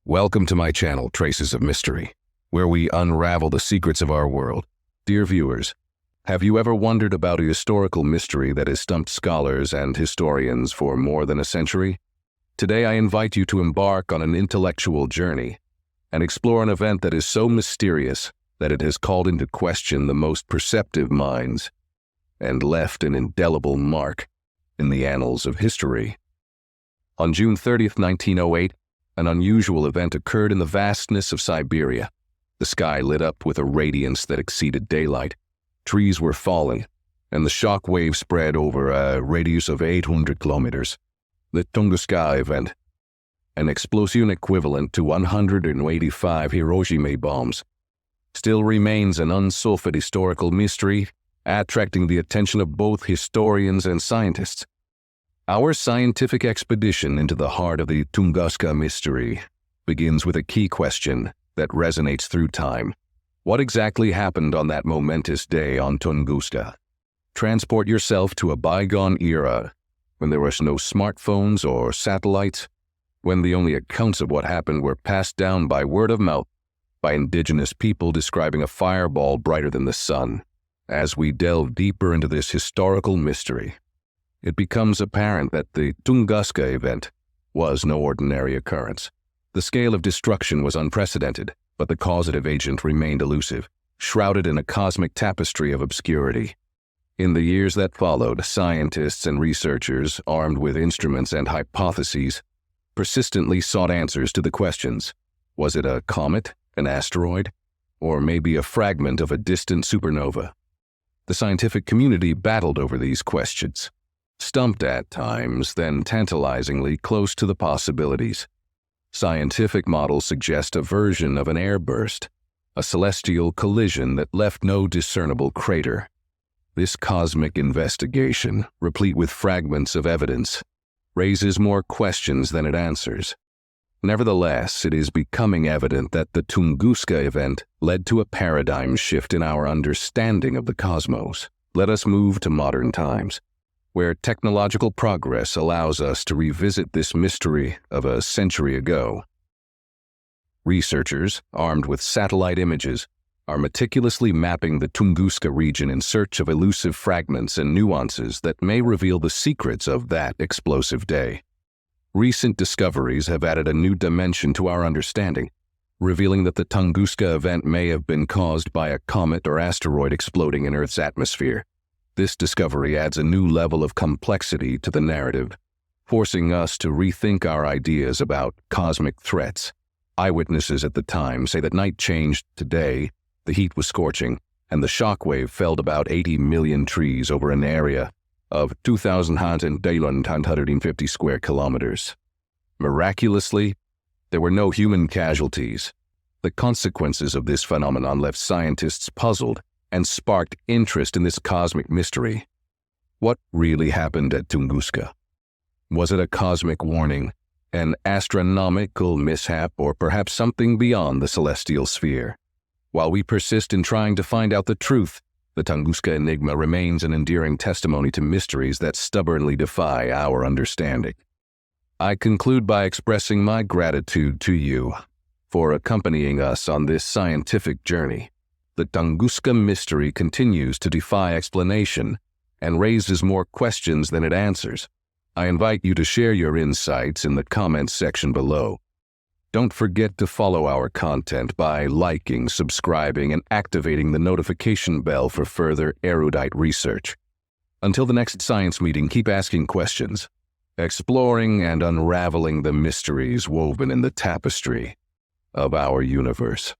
Welcome to my channel, Traces of Mystery, where we unravel the secrets of our world. Dear viewers, have you ever wondered about a historical mystery that has stumped scholars and historians for more than a century? Today I invite you to embark on an intellectual journey and explore an event that is so mysterious that it has called into question the most perceptive minds and left an indelible mark in the annals of history. On June 30th, 1908, an unusual event occurred in the vastness of Siberia. The sky lit up with a radiance that exceeded daylight. Trees were falling, and the shock wave spread over a radius of 800 kilometers. The Tunguska event, an explosion equivalent to 185 Hiroshima bombs, still remains an unsolved historical mystery, attracting the attention of both historians and scientists. Our scientific expedition into the heart of the Tunguska mystery begins with a key question that resonates through time. What exactly happened on that momentous day on Tunguska? Transport yourself to a bygone era when there was no smartphones or satellites, when the only accounts of what happened were passed down by word of mouth by indigenous people describing a fireball brighter than the sun. As we delve deeper into this historical mystery, it becomes apparent that the Tunguska event was no ordinary occurrence. The scale of destruction was unprecedented, but the causative agent remained elusive, shrouded in a cosmic tapestry of obscurity. In the years that followed, scientists and researchers, armed with instruments and hypotheses, persistently sought answers to the questions. Was it a comet, an asteroid, or maybe a fragment of a distant supernova? The scientific community battled over these questions, stumped at times, then tantalizingly close to the possibilities. Scientific models suggest a version of an airburst, a celestial collision that left no discernible crater. This cosmic investigation, replete with fragments of evidence, raises more questions than it answers. Nevertheless, it is becoming evident that the Tunguska event led to a paradigm shift in our understanding of the cosmos. Let us move to modern times, where technological progress allows us to revisit this mystery of a century ago. Researchers, armed with satellite images, are meticulously mapping the Tunguska region in search of elusive fragments and nuances that may reveal the secrets of that explosive day. Recent discoveries have added a new dimension to our understanding, revealing that the Tunguska event may have been caused by a comet or asteroid exploding in Earth's atmosphere. This discovery adds a new level of complexity to the narrative, forcing us to rethink our ideas about cosmic threats. Eyewitnesses at the time say that night changed to day, the heat was scorching, and the shockwave felled about 80 million trees over an area of 2,150 square kilometers. Miraculously, there were no human casualties. The consequences of this phenomenon left scientists puzzled and sparked interest in this cosmic mystery. What really happened at Tunguska? Was it a cosmic warning, an astronomical mishap, or perhaps something beyond the celestial sphere? While we persist in trying to find out the truth, the Tunguska Enigma remains an enduring testimony to mysteries that stubbornly defy our understanding. I conclude by expressing my gratitude to you for accompanying us on this scientific journey. The Tunguska mystery continues to defy explanation and raises more questions than it answers. I invite you to share your insights in the comments section below. Don't forget to follow our content by liking, subscribing, and activating the notification bell for further erudite research. Until the next science meeting, keep asking questions, exploring and unraveling the mysteries woven in the tapestry of our universe.